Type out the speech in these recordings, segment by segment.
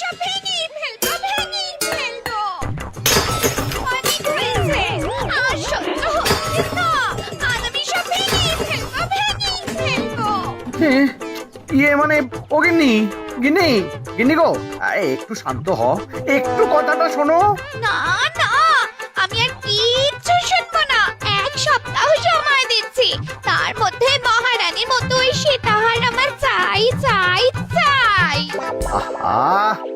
সব ভেঙেই ফেলবো, ভেঙেই ফেলবো। অনেক হয়েছে, আর সহ্য হচ্ছে না। আর আমি সব ভেঙেই ফেলবো, ভেঙেই ফেলবো। মানে ও গিন্নি, গিন্নি, গিন্নি গো, একটু শান্ত হ, একটু কথাটা শোনো। না না, আমি আর কিচ্ছু শুনবো না। 1 সপ্তাহ সময় দিচ্ছি, তার মধ্যে মহারানীর মতো ওই সীতাহার আমার চাই চাই চাই। আহা,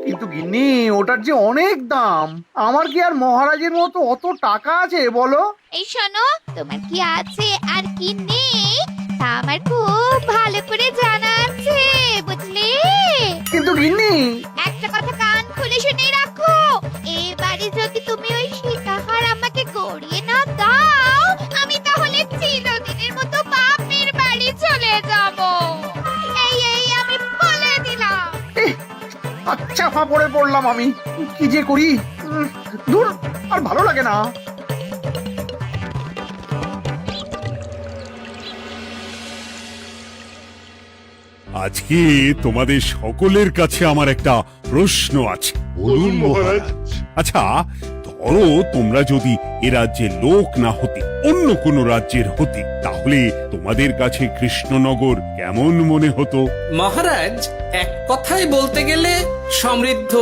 কিন্তু গিন্নি ওটার যে অনেক দাম। আমার কি আর মহারাজের মতো অত টাকা আছে বলো? এই শোনো, তোমার কি আছে আর কি নেই তা আমার খুব ভালো করে জানা আছে, বুঝলে? কিন্তু গিন্নি, একটা কথা কান খুলে শুনে রাখো, এবারে যদি তুমি ওই সীতাহার আমাকে গড়িয়ে না দাও, আমি তাহলে চিরদিনের মতো বাপের বাড়ি চলে যাব। এই এই আমি বলে দিলাম। আচ্ছা ফাঁপড়ে পড়লাম আমি, কি যে করি। দূর, আর ভালো লাগে না। আজকে তোমাদের সকলের কাছে আমার একটা প্রশ্ন আছে। বলুন মহারাজ। আচ্ছা, ধরো তোমরা যদি এ রাজ্যের লোক না হতে, অন্য কোনো রাজ্যের হতে, তাহলে তোমাদের কাছে কৃষ্ণনগর কেমন মনে হতো? মহারাজ, এক কথায় বলতে গেলে সমৃদ্ধ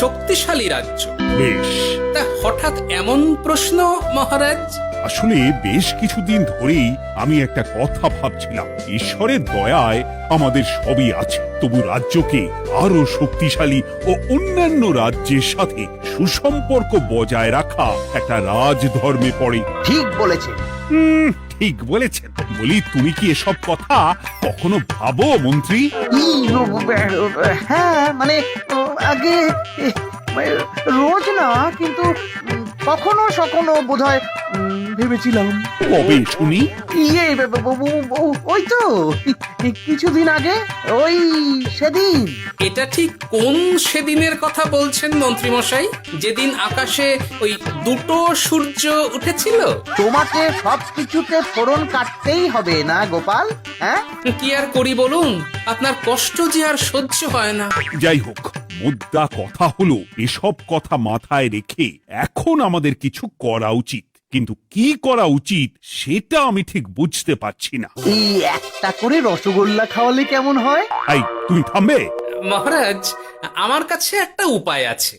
শক্তিশালী রাজ্য। বেশ, তা হঠাৎ এমন প্রশ্ন মহারাজ? আসলে বেশ কিছুদিন ধরেই আমি একটা কথা ভাবছিলাম। ঈশ্বরের দয়ায় আমাদের সবই আছে, তবু রাজ্যকে আরো শক্তিশালী ও অন্যান্য রাজ্যের সাথে সুসম্পর্ক বজায় রাখা একটা রাজধর্মে পড়ে। ঠিক বলেছেন। ঠিক বলেছেন। বলি, তুমি কি এসব কথা কখনো ভাবো মন্ত্রী? হ্যাঁ, মানে আগে রোজ না, কিন্তু কখনো সখনো বোধহয় ভেবেছিলাম। কবে শুনি? ওই তো কিছুদিন আগে, ওই সেদিন। এটা ঠিক কোন সেদিনের কথা বলছেন মন্ত্রী মশাই? যেদিন আকাশে ওই দুটো সূর্য উঠেছিল? তোমাকে সবকিছুতে ফোড়ন কাটতেই হবে না গোপাল, হ্যাঁ? কি আর করি বলুন, আপনার কষ্ট যে আর সহ্য হয় না। যাই হোক, মুদ্রা কথা হলো, এসব কথা মাথায় রেখে এখন আমাদের কিছু করা উচিত। কিন্তু কি করা উচিত সেটা আমি ঠিক বুঝতে পারছি না। এই একটা করে রসগোল্লা খাওয়ালে কেমন হয়? এই, তুমি থামবে? মহারাজ, আমার কাছে একটা উপায় আছে।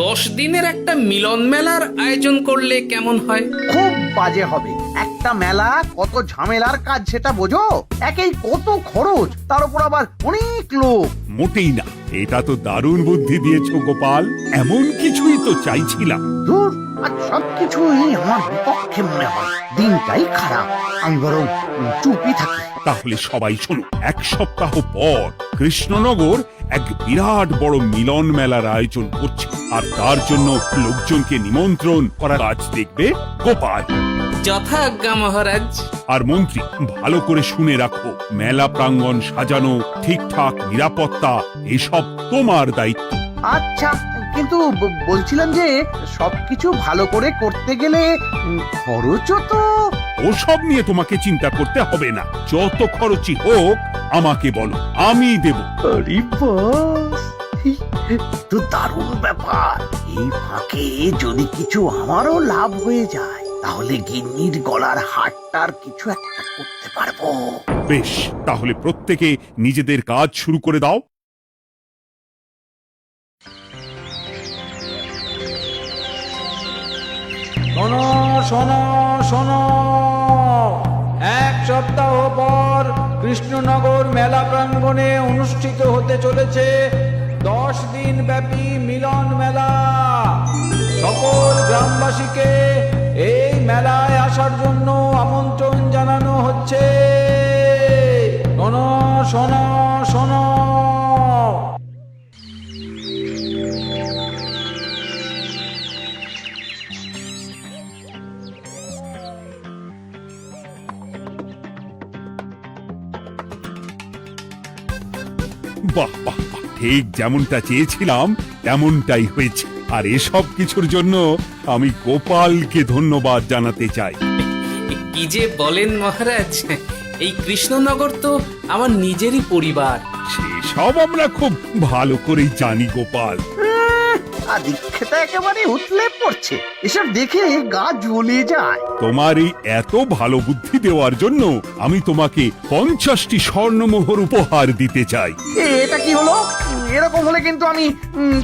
10 দিনের একটা মিলন মেলার আয়োজন করলে কেমন হয়? খুব বাজে হবে। একটা মেলা কত ঝামেলার কাজ সেটা বোঝো? একেই কত খরচ, তার উপর আবার অনেক লোক। মোটেই না, এটা তো দারুণ বুদ্ধি দিয়েছো গোপাল। এমন কিছুই তো চাইছিলাম। ধুর, আর সবকিছুই আমার বিপক্ষে মনে হয়। দিনটাই খারাপ, আমি বরং চুপই থাকি। তাহলে সবাই শোনো, 1 সপ্তাহ পর কৃষ্ণনগর এক বিরাট বড় মিলন মেলার আয়োজন করছে, আর তার জন্য লোকজনকে নিমন্ত্রণ করার কাজ দেখবে গোপাল। যথাজ্ঞা মহারাজ। আর মন্ত্রী, ভালো করে শুনে রাখো, মেলা প্রাঙ্গণ সাজানো, ঠিকঠাক নিরাপত্তা, এসব তোমার দায়িত্ব। আচ্ছা, কিন্তু বলছিলাম যে সবকিছু ভালো করে করতে গেলে খরচও তো। ওসব নিয়ে তোমাকে চিন্তা করতে হবে না। যত খরচই হোক আমাকে বলো, আমি দেব। আরে বাস, তো দারুণ ব্যাপার। এই ফাঁকে যদি কিছু আমারও লাভ হয়ে যায়, তাহলে গিন্নির গলার হারটার কিছু একটা করতে পারবো। বেশ, তাহলে প্রত্যেকে নিজেদের কাজ শুরু করে দাও। শোনো শোনো শোনো, 1 সপ্তাহ পর কৃষ্ণনগর মেলা প্রাঙ্গণে অনুষ্ঠিত হতে চলেছে 10 দিন ব্যাপী মিলন মেলা। সকল গ্রামবাসীকে এই মেলায় আসার জন্য আমন্ত্রণ জানানো হচ্ছে। শোনো শোনো শোনো। বাহ বাহ বাহ, ঠিক যেমনটা চেয়েছিলাম তেমনটাই হয়েছে। আর এসব কিছুর জন্য আমি গোপালকে ধন্যবাদ জানাতে চাই। কি যে বলেন মহারাজ, এই কৃষ্ণনগর তো আমার নিজেরই পরিবার। শেষ সব আমরা খুব ভালো করেই জানি গোপাল। আদিক্ষেতা একেবারে উতলে পড়ছে, এসব দেখে গা জ্বলে যায়। তোমার এই এত ভালো বুদ্ধি দেওয়ার জন্য আমি তোমাকে 50টি স্বর্ণমোহর উপহার দিতে চাই। এটা কি হলো? এরকম হলে কিন্তু আমি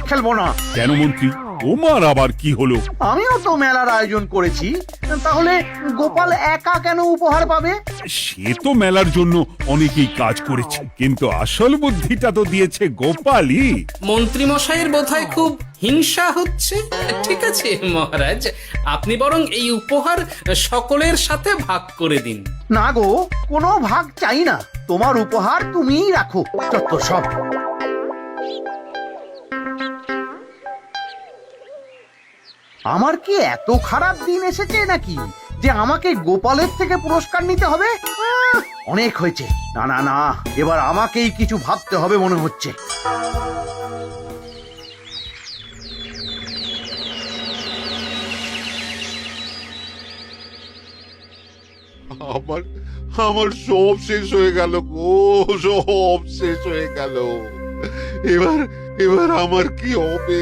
খেলবো না। কেন মন্ত্রী, তোমার আবার কি হলো? আমিও তো মেলার আয়োজন করেছি, তাহলে গোপাল একা কেন উপহার পাবে? সে তো মেলার জন্য অনেকেই কাজ করেছে, কিন্তু আসল বুদ্ধিটা তো দিয়েছে গোপালই। মন্ত্রী মশাইয়ের বোধহয় খুব হিংসা হচ্ছে। ঠিক আছে মহারাজ, আপনি বরং এই উপহার সকলের সাথে ভাগ করে দিন। না গো, কোনো ভাগ চাই না, তোমার উপহার তুমিই রাখো। যত সব। আমার কি এত খারাপ দিন এসেছে নাকি যে আমাকে গোপালের থেকে পুরস্কার নিতে হবে? অনেক হয়েছে। না না না, এবার আমাকেই কিছু ভাবতে হবে মনে হচ্ছে। আমার আমার সব শেষ হয়ে গেল গো, সব শেষ হয়ে গেল। এবার এবার আমার কি হবে?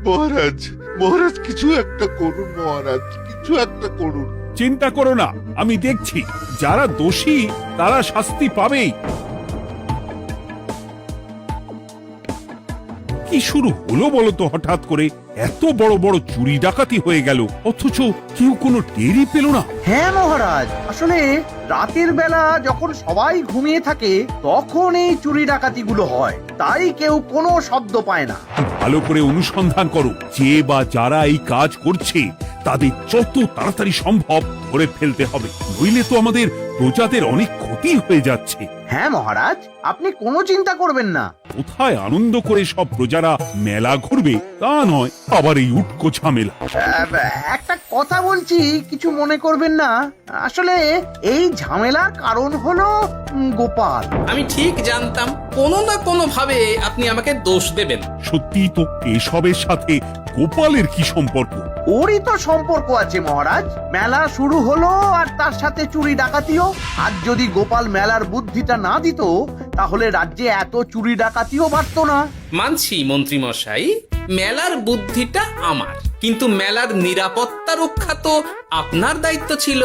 মহারাজ, মহারাজ কিছু একটা করুন, মহারাজ কিছু একটা করুন। চিন্তা করো না, আমি দেখছি, যারা দোষী তারা শাস্তি পাবেই। কি শুরু হলো বলো তো হঠাৎ করে? এত বড় বড় চুরি ডাকাতি হয়ে গেল, অথচ কেউ কোনো টেরই পেল না। হ্যাঁ মহারাজ, আসলে রাতের বেলা যখন সবাই ঘুমিয়ে থাকে তখন এই চুরি ডাকাতিগুলো হয়, তাই কেউ কোনো শব্দ পায় না। ভালো করে অনুসন্ধান করো, যে বা যারা এই কাজ করছে তাদের যত তাড়াতাড়ি সম্ভব ধরে ফেলতে হবে, নইলে তো আমাদের প্রজাদের অনেক ক্ষতি হয়ে যাচ্ছে। হ্যাঁ মহারাজ, আপনি কোনো চিন্তা করবেন না। কোথায় আনন্দ করে সব প্রজারা মেলা ঘুরবে তা নয়, আবার এই উটকো ঝামেলা। একটা কথা বলছি, কিছু মনে করবেন না। আসলে এই ঝামেলার কারণ হলো গোপাল। আমি ঠিক জানতাম কোনো না কোনো ভাবে আপনি আমাকে দোষ দেবেন। সত্যি তো, এসবের সাথে গোপালের কি সম্পর্ক? ওরই তো সম্পর্ক আছে মহারাজ। মেলা শুরু হলো আর তার সাথে চুরি ডাকাতিও। আর যদি গোপাল মেলার বুদ্ধিটা না দিত তাহলে রাজ্যে এত চুরি ডাকাতিও বাড়তো না। মানছি মন্ত্রী মশাই, মেলার বুদ্ধিটা আমার, কিন্তু মেলার নিরাপত্তা রক্ষা তো আপনার দায়িত্ব ছিল।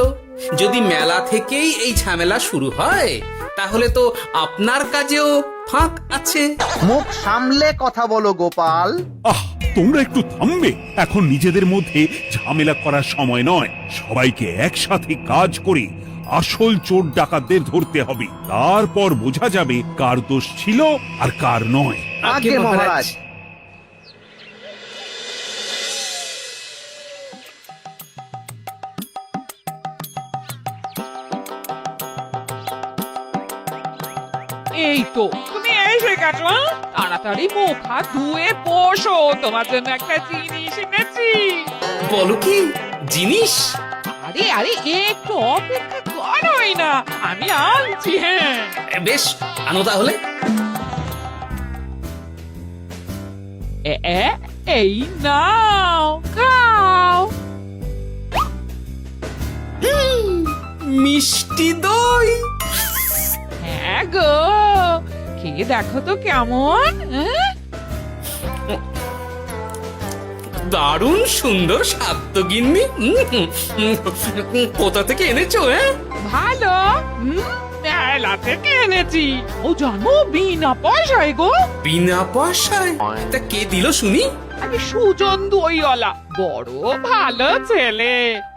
যদি মেলা থেকেই এই ঝামেলা শুরু হয় তাহলে তো আপনার কাজেও ফাঁক আছে। মুখ সামলে কথা বলো গোপাল। আহ, তোমরা একটু থামবে? এখন নিজেদের মধ্যে ঝামেলা করার সময় নয়। সবাইকে একসাথে কাজ করে আসল চোর ডাকাতদের ধরতে হবে, তারপর বোঝা যাবে কার দোষ ছিল আর কার নয়। আগে মহারাজ। এই তো তুমি এসে গেছো। তাড়াতাড়ি মুখ হাত ধুয়ে বসো, তোমার জন্য একটা জিনিস এনেছি। বলো কি জিনিস? আরে আরে একটু অপেক্ষা করোই না, আমি আনছি। হ্যাঁ বেশ, আনো তাহলে। এই নাও, খাও। মিষ্টি দই। হ্যাঁ গো, খেয়ে দেখো তো কেমন। দারুণ সুন্দর স্বাদ তো গিন্নি। কোথা থেকে এনেছো? ভালো, মেলা থেকে এনেছি। ও জানো, বিনা পয়সায় গো। বিনা পয়সায়? তা কে দিল শুনি? আমি সুজন দইওয়ালা, বড় ভালো ছেলে।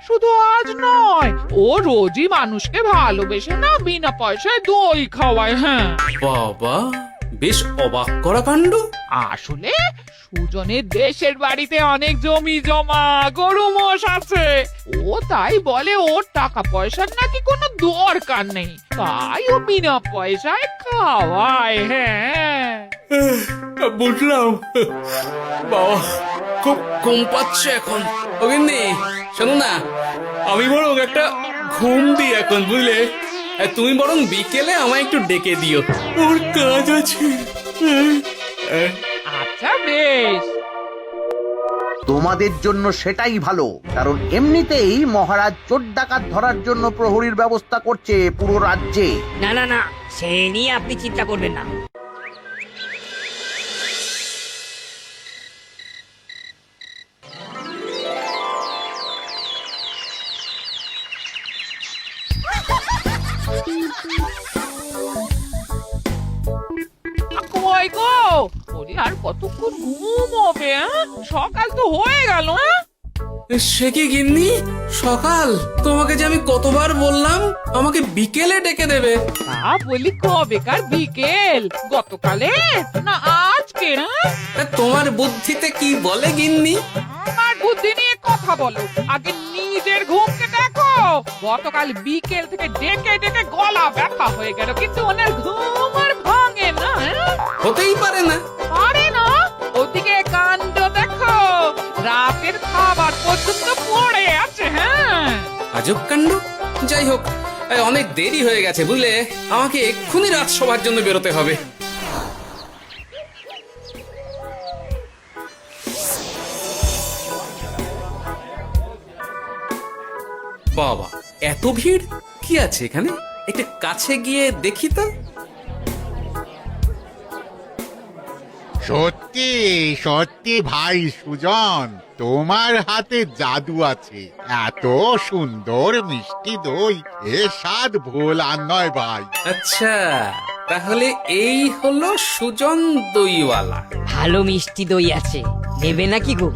শুধু আজ নয়, ও রোজই মানুষকে ভালোবেসে না বিনা পয়সায় দই খাওয়ায়। হ্যাঁ বাবা, বেশ অবাক করা কাণ্ড। আসলে সুজনের দেশের বাড়িতে অনেক জমি জমা, গরু মোষ আছে। ও তাই বলে ওর টাকা পয়সার নাকি কোনো দরকার নেই, তাই ও বিনা পয়সায় খাওয়ায়। হ্যাঁ বুঝলাম। বাবা, খুব ঘুম পাচ্ছে এখন। ও গিন্নি, শোনো না, আমি বরং একটা ঘুম দিই এখন, বুঝলে? তুমি বরং বিকেলে আমায় একটু ডেকে দিও, ওর কাজ আছে। আচ্ছা বেশ। তোমাদের জন্য সেটাই ভালো, কারণ এমনিতেই মহারাজ চোর ডাকাত ধরার জন্য প্রহরীর ব্যবস্থা করছে পুরো রাজ্যে। না না না, সে নিয়ে আপনি চিন্তা করবেন না। কই গো ওরে আর কতক্ষণ ঘুম হবে সকাল তো হয়ে গেল সে কি গিন্নি, সকাল? তোমাকে যে আমি কতবার বললাম আমাকে বিকেলে ডেকে দেবে। তা বলি কবেকার বিকেল, গতকালে না আজকে? তোমার বুদ্ধিতে কি বলে গিন্নি? আমার বুদ্ধি নিয়ে কথা বলো, আগে নিজের ঘুমকে দেখো। গতকাল বিকেল থেকে ডেকে ডেকে গলা ব্যথা হয়ে গেল, কিন্তু ওনার ঘুম আর ভাঙে না। হতেই পারে না। পারে না? ওদিকে কাণ্ড দেখো, রাতের খাবার পর্যন্ত পড়ে আছে। হ্যাঁ, আজব কাণ্ড। যাই হোক, অনেক দেরি হয়ে গেছে বুঝলে, আমাকে এক্ষুনি রাজসভার জন্য বেরোতে হবে। বাবা, এত ভিড় কি আছে এখানে? একটু কাছে গিয়ে দেখি তো। সত্যি সত্যি ভাই সুজন, তোমার হাতে জাদু আছে। এত সুন্দর মিষ্টি দই, এ স্বাদ ভোলার নয় ভাই। আচ্ছা, তাহলে এই হলো সুজন দইওয়ালা। ভালো মিষ্টি দই আছে, নেবে নাকি গো?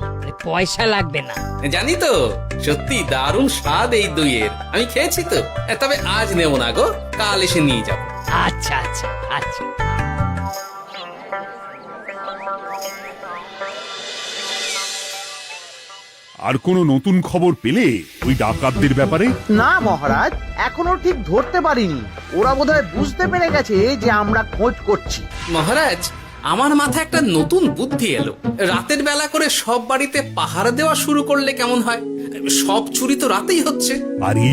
পয়সা লাগবে না। জানি তো, সত্যি দারুণ স্বাদ এই দইয়ের। আমি খেয়েছি তো। তবে আজ নেব না গো, কাল এসে নিয়ে যাব। আচ্ছা আচ্ছা আচ্ছা। আর কোনো নতুন খবর পেলে ওই ডাকাতদের ব্যাপারে? না মহারাজ, এখনো ঠিক ধরতে পারিনি। ওরা বোধহয় বুঝতে পেরে গেছে যে আমরা খোঁজ করছি। মহারাজ, আমার মাথায় একটা নতুন বুদ্ধি এলো। রাতের বেলা করে সব বাড়িতে পাহারা দেওয়া শুরু করলে কেমন হয়? সব চুরি তো রাতেই হচ্ছে। আরে,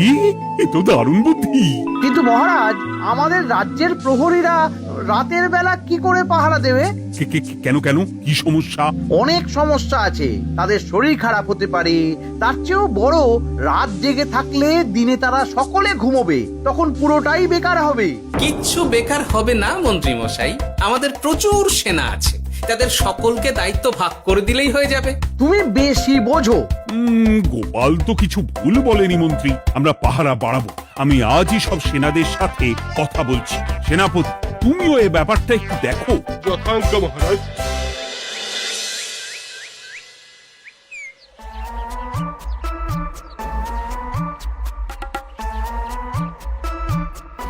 এ তো দারুণ বুদ্ধি। কিন্তু মহারাজ, আমাদের রাজ্যের প্রহরীরা রাতের বেলা কি করে পাহারা দেবে? কেন কেন, কি সমস্যা? অনেক সমস্যা আছে। তাদের শরীর খারাপ হতে পারে, তার চেয়েও বড়, রাত জেগে থাকলে দিনে তারা সকলে ঘুমোবে, তখন পুরোটাই বেকার হবে। কিচ্ছু বেকার হবে না মন্ত্রী মশাই, আমাদের প্রচুর সেনা আছে, তাদের সকলকে দায়িত্ব ভাগ করে দিলেই হয়ে যাবে। তুমি বেশি বোঝো। গোপাল তো কিছু ভুল বলেনি মন্ত্রী, আমরা পাহারা বাড়াবো। আমি আজই সব সেনাদের সাথে কথা বলছি। সেনাপতি, তুমিও এ ব্যাপারটা একটু দেখো। যথাজ্ঞা মহারাজ।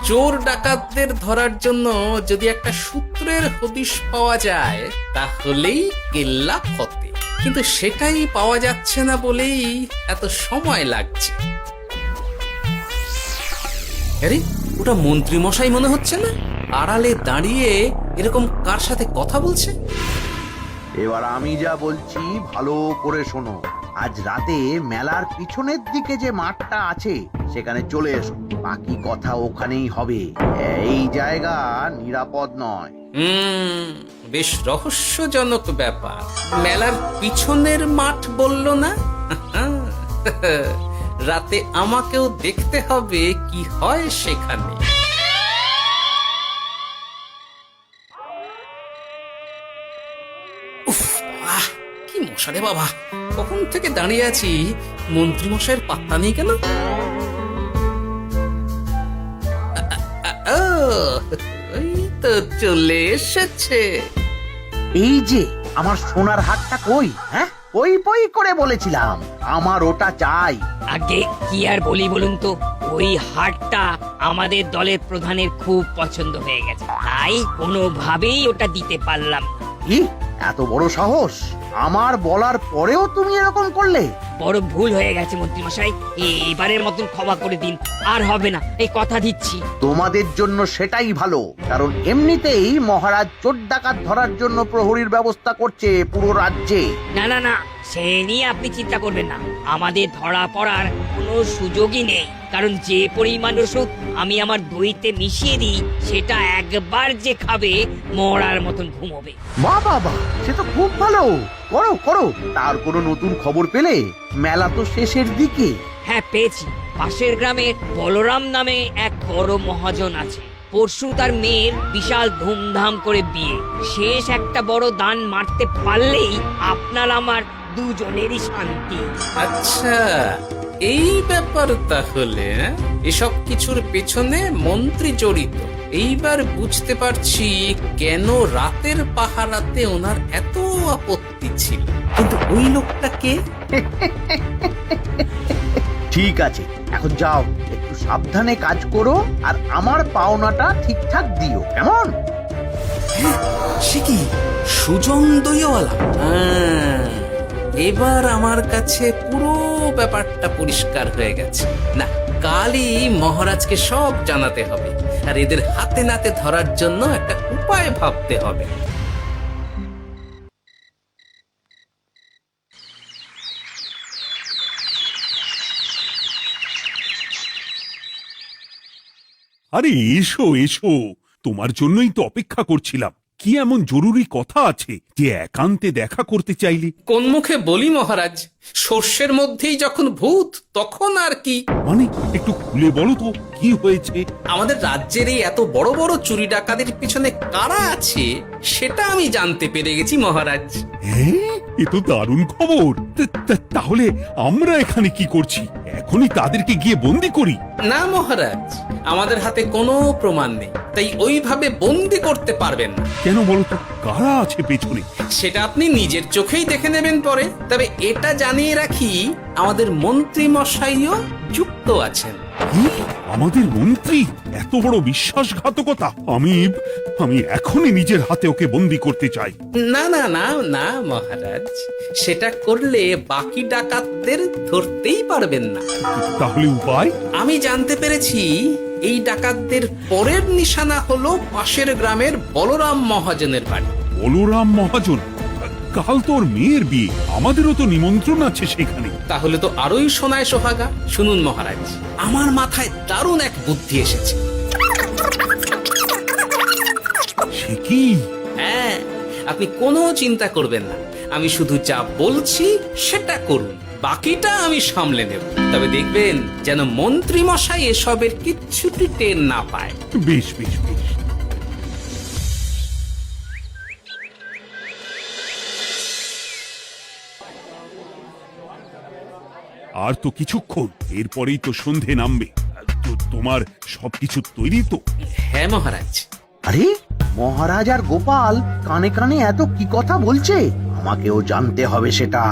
চোর ডাকাতদের ধরার জন্য যদি একটা সূত্রের হদিশ পাওয়া যায় তাহলেই কেল্লা ফতে, কিন্তু সেটাই পাওয়া যাচ্ছে না বলেই এত সময় লাগছে। আরে, ওটা মন্ত্রী মশাই মনে হচ্ছে না? আড়ালে দাঁড়িয়ে এরকম কার সাথে কথা বলছে? এবার আমি যা বলছি ভালো করে শোনো। আজ রাতে মেলার পিছনের দিকে যে মাঠটা আছে সেখানে চলে এসো। বাকি কথা ওখানেই হবে। এই জায়গা নিরাপদ নয়। বেশ রহস্যজনক ব্যাপার। মেলার পিছনের মাঠ বলল না? রাতে আমাকেও দেখতে হবে কি হয় সেখানে। উফ, কি মশা রে বাবা! কখন থেকে দাঁড়িয়ে আছি, মন্ত্রী মশাইয়ের পাত্তা নেই কেন? ওই তো চলে এসেছে। এই যে আমার সোনার হাটটা কই? হ্যাঁ, পই পই করে বলেছিলাম আমার ওটা চাই। আগে কি আর বলি বলুন তো, ওই হাটটা আমাদের দলের প্রধানের খুব পছন্দ হয়ে গেছে, তাই কোনোভাবেই ওটা দিতে পারলাম না। কি এত বড় সাহস! আমার বলার পরেও তুমি এরকম করলে? বড় ভুল হয়ে গেছে মন্ত্রী মশাই, এবারের মতন ক্ষমা করে দিন, আর হবে না, এই কথা দিচ্ছি। তোমাদের জন্য সেটাই ভালো, কারণ এমনিতেই মহারাজ চোর ডাকাত ধরার জন্য প্রহরীর ব্যবস্থা করছে পুরো রাজ্যে। না না না, সে নিয়ে আপনি চিন্তা করবেন না। আমাদের ধরা পড়ার কোনো সুযোগই নেই, কারণ যে পরিমাণ ওষুধ আমি আমার দইতে মিশিয়ে দিই সেটা একবার যে খাবে মরার মতন ঘুমোবে। বাহ বাহ বাহ, সে তো খুব ভালো। করো করো। তার কোনো নতুন খবর পেলে? মেলা তো শেষের দিকে। হ্যাঁ পেয়েছি, পাশের গ্রামে বলরাম নামে এক বড় মহাজন আছে, পরশু তার মেয়ের বিশাল ধুমধাম করে বিয়ে। শেষ একটা বড় দান মারতে পারলেই আপনার আমার দুজনেরই শান্তি। আচ্ছা, এই ব্যাপার তাহলে এসব কিছুর পেছনে মন্ত্রী জড়িত। এইবার বুঝতে পারছি কেন রাতের পাহারাতে ওনার এত আপত্তি ছিল। কিন্তু ওই লোকটা কে? ঠিক আছে, এখন যাও, একটু সাবধানে কাজ করো আর আমার পাওনাটা ঠিকঠাক দিও, কেমন? সে কি সুজন দইওয়ালা? এবার আমার কাছে পুরো ব্যাপারটা পরিষ্কার হয়ে গেছে। না, কালই মহারাজকে সব জানাতে হবে, আর এদের হাতে নাতে ধরার জন্য একটা উপায় ভাবতে হবে। আরে এসো এসো, তোমার জন্যই তো অপেক্ষা করছিলাম। কি এমন জরুরি কথা আছে যে একান্তে দেখা করতে চাইলি? কোন মুখে বলি মহারাজ, সর্ষের মধ্যেই যখন ভূত তখন আর কি। মানে একটু খুলে বলো তো কি হয়েছে? আমাদের রাজ্যের এই এত বড় বড় চুরি ডাকাতির পিছনে কারা আছে সেটা আমি জানতে পেরে গেছি মহারাজ। হ্যাঁ, এ তো দারুণ খবর। তাহলে আমরা এখানে কি করছি? এখনই তাদেরকে গিয়ে বন্দি করি? না মহারাজ, আমাদের হাতে কোনো প্রমাণ নেই, তাই ওইভাবে বন্দি করতে পারবেন না। কেন বলো তো, কারা আছে পেছনে? সেটা আপনি নিজের চোখেই দেখে নেবেন পরে। তবে এটা জানিয়ে রাখি, আমাদের মন্ত্রী মশাইও যুক্ত আছেন। কি? আমাদের মন্ত্রী? এত বড় বিশ্বাসঘাতকতা! আমি এখনই নিজের হাতে ওকে বন্দি করতে চাই। না না না না মহারাজ, সেটা করলে বাকি ডাকাতদের ধরতেই পারবেন না। তাহলে উপায়? আমি জানতে পেরেছি এই ডাকাতদের পরের নিশানা হলো পাশের গ্রামের বলরাম মহাজনের বাড়ি। বলরাম মহাজন? কাল তোর মেয়ের বিয়ে, আমাদেরও তো নিমন্ত্রণ আছে সেখানে। তাহলে তো আরোই সোনায় সোহাগা। শুনুন মহারাজ, আমার মাথায় দারুণ এক বুদ্ধি এসেছে। সে কি? হ্যাঁ, আপনি কোনো চিন্তা করবেন না, আমি শুধু যা বলছি সেটা করুন, বাকিটা আমি সামলে নেব। তবে দেখবেন যেন মন্ত্রী মশাই এসবের কিচ্ছুটি টের না পায়। বেশ বেশ বেশ। আর তো কিছুক্ষণ, এরপরেই তো সন্ধে নামবে। তোমার সবকিছু তৈরি তো? হ্যাঁ মহারাজ। আরে মহারাজ আর গোপাল কানে কানে এত কি কথা বলছে, আমাকেও জানতে হবে সেটা।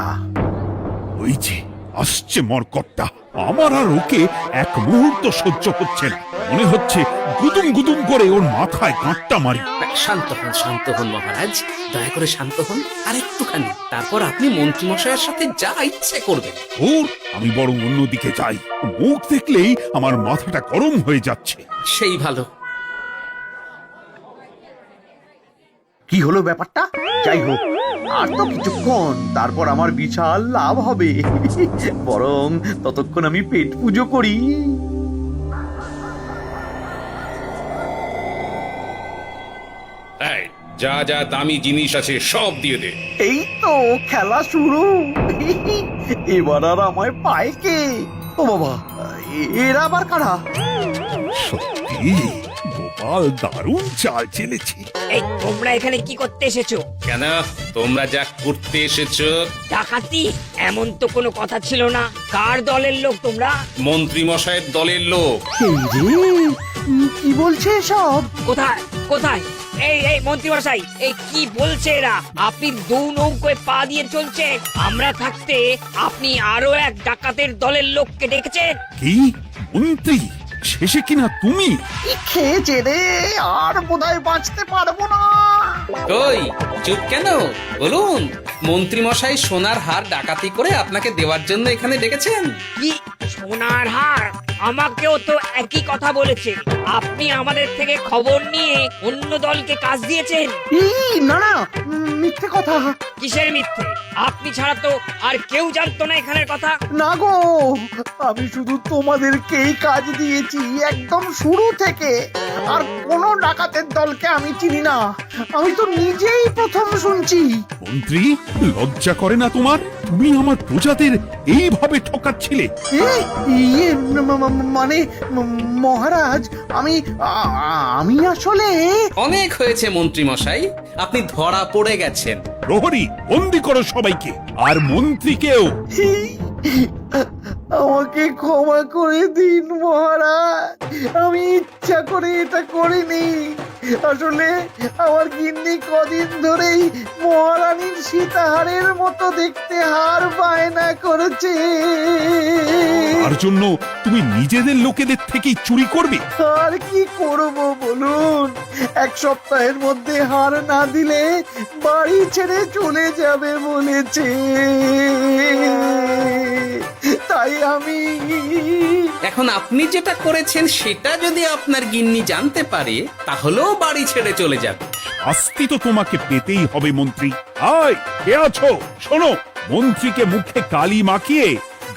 ওই যে আসছে মরকটটা, আমার আর ওকে এক মুহূর্ত সহ্য হচ্ছে না। মনে হচ্ছে গুদুম গুদুম করে ওর মাথায় গাঁটটা মারি। শান্ত হন মহারাজ, দয়া করে শান্ত হন আর একটুখানি। তারপর আপনি মন্ত্রী মশাইয়ের সাথে যা ইচ্ছে করবেন। ওর আমি বরং অন্যদিকে যাই, মুখ দেখলেই আমার মাথাটা গরম হয়ে যাচ্ছে। সেই ভালো। কি হলো ব্যাপারটা? যাই হোক, আর তো কিছুক্ষণ, তারপর আমার বিশাল লাভ হবে। বরং ততক্ষণ আমি পেট পুজো করি। যা যা দামি জিনিস আছে সব দিয়ে দে। এই তো খেলা শুরু। এবার আর আমায় পায় কে? ও বাবা, এরা আবার কারা? সত্যি গোপাল দারুণ চাল চেলেছে। এই তোমরা এখানে কি করতে এসেছো? কেন, তোমরা যা করতে এসেছো? ডাকাতি? এমন তো কোনো কথা ছিল না। কার দলের লোক তোমরা? মন্ত্রী মশাইয়ের দলের লোক। এই রে, কি বলছে সব? কোথায় কোথায়? এই এই মন্ত্রী মশাই, এই কি বলছে এরা? আপনি দু নৌকোয় পা দিয়ে চলছে, আমরা থাকতে আপনি আরো এক ডাকাতের দলের লোককে ডেকেছেন। কি মন্ত্রী? শেষে কিনা তুমি? কি খেয়েছে রে, আর বোধহয় বাঁচতে পারবো না। কই, চুপ কেন? বলুন, মন্ত্রী মশাই সোনার হার ডাকাতি করে আপনাকে দেওয়ার জন্য এখানে ডেকেছেন। কি সোনার হার? আমাকেও তো একই কথা বলেছে। আপনি আমাদের থেকে খবর নিয়ে অন্য দলকে কাজ দিয়েছেন। এই না না, মিথ্যে কথা। কিসের মিথ্যে? আপনি ছাড়া তো আর কেউ জানতো না এখানের কথা। না গো, আমি শুধু তোমাদেরকেই কাজ দিয়েছি একদম শুরু থেকে। আর কোনো ডাকাতের দলকে আমি চিনি না, আমি তো নিজেই প্রথম শুনছি। শুনছি। মন্ত্রী, লজ্জা করে না তোমার? তুমি আমার প্রজাদের এইভাবে ঠকাচ্ছিলে। এ, ইয়ে, মানে মহারাজ, আমি আসলে অনেক হয়েছে মন্ত্রী মশাই, আপনি ধরা পড়ে গেছেন। প্রহরী, বন্দি করো সবাইকে, আর মন্ত্রীকেও। আমাকে ক্ষমা করে দিন মহারাজ, আমি ইচ্ছা করে এটা করিনি। আসলে আমার গিন্নি কদিন ধরেই মহারানীর সীতাহারের মতো দেখতে হার বায়না করেছে। তার জন্য তুমি নিজেদের লোকেদের থেকেই চুরি করবে? আর কি করব বলুন, এক সপ্তাহের মধ্যে হার না দিলে বাড়ি ছেড়ে চলে যাবে বলেছে। তাই আমি এখন আপনি যেটা করেছেন সেটা যদি আপনার গিন্নি জানতে পারে তাহলেও বাড়ি ছেড়ে চলে যাবে। শাস্তি তো তোমাকে পেতেই হবে মন্ত্রী। আয়, কে আছো? শোনো, মন্ত্রীকে মুখে কালি মাখিয়ে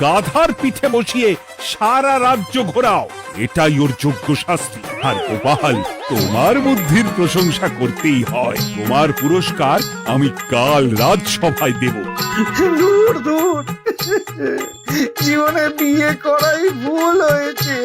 গাধার পিঠে বসিয়ে সারা রাজ্য ঘোরাও, এটাই ওর যোগ্য শাস্তি। আর গোপাল, তোমার বুদ্ধির প্রশংসা করতেই হয়। তোমার পুরস্কার আমি কাল রাজসভায় দেব। দূর দূর, জীবনে বিয়ে করাই ভুল হয়েছে